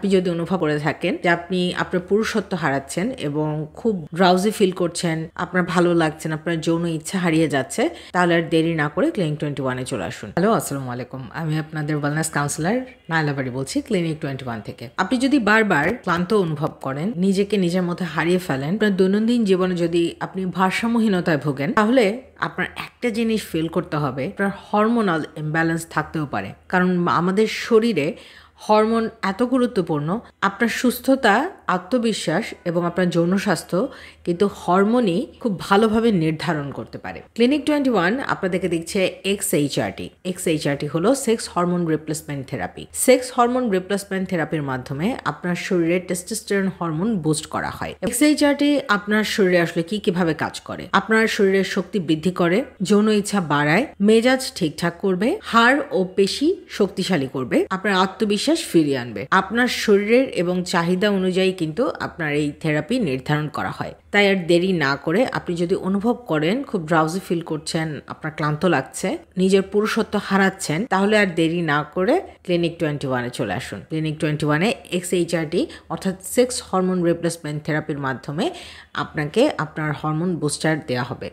আপনি যদি অনুভব করে থাকেন যে আপনি আপনার পুরুষত্ব হারাচ্ছেন এবং খুব ড্রাউজি ফিল করছেন, আপনার ভালো লাগছে না, আপনার যৌন ইচ্ছা হারিয়ে যাচ্ছে, তাহলে আর দেরি না করে ক্লিনিক 21-এ চলে আসুন। হ্যালো, আসসালামু আলাইকুম। আমি আপনাদের ওয়েলনেস কাউন্সিলর নাইলা বাড়ি বলছি ক্লিনিক 21 থেকে। আপনি যদি বারবার ক্লান্ত অনুভব করেন, নিজেকে নিজের মধ্যে হারিয়ে ফেলেন, আপনার দৈনন্দিন জীবনে যদি আপনি ভারসাম্যহীনতায় ভোগেন, তাহলে আপনার একটা জিনিস ফিল করতে হবে, আপনার হরমোনাল ইমব্যালেন্স থাকতেও পারে। কারণ আমাদের শরীরে হরমোন এত গুরুত্বপূর্ণ। আপনার সুস্থতা, আত্মবিশ্বাস এবং আপনার যৌন স্বাস্থ্য কিন্তু হরমোনই খুব ভালোভাবে নির্ধারণ করতে পারে। ক্লিনিক 21 আপনাদেরকে দিচ্ছে XHRT। XHRT হলো sex hormone replacement therapy. Sex hormone replacement থেরাপির মাধ্যমে আপনার শরীরে টেস্টোস্টেরন হরমোন বুস্ট করা হয়। XHRT আপনার শরীরে আসলে কিভাবে কাজ করে? আপনার শরীরের শক্তি বৃদ্ধি করে, যৌন ইচ্ছা বাড়ায়, মেজাজ ঠিকঠাক করবে, হাড় ও পেশি শক্তিশালী করবে, আপনার আত্মবিশ্বাস ফিরিয়ে আনবে। আপনার শরীরের এবং চাহিদা অনুযায়ী কিন্তু আপনার এই থেরাপি নির্ধারণ করা হয়। তাই আর দেরি না করে আপনি যদি অনুভব করেন খুব ড্রাউজি ফিল করছেন, আপনার ক্লান্ত লাগছে, নিজের পুরুষত্ব হারাচ্ছেন, তাহলে আর দেরি না করে ক্লিনিক 21-এ চলে আসুন। ক্লিনিক 21-এ XHRT অর্থাৎ সেক্স হরমোন রিপ্লেসমেন্ট থেরাপির মাধ্যমে আপনাকে আপনার হরমোন বুস্টার দেওয়া হবে।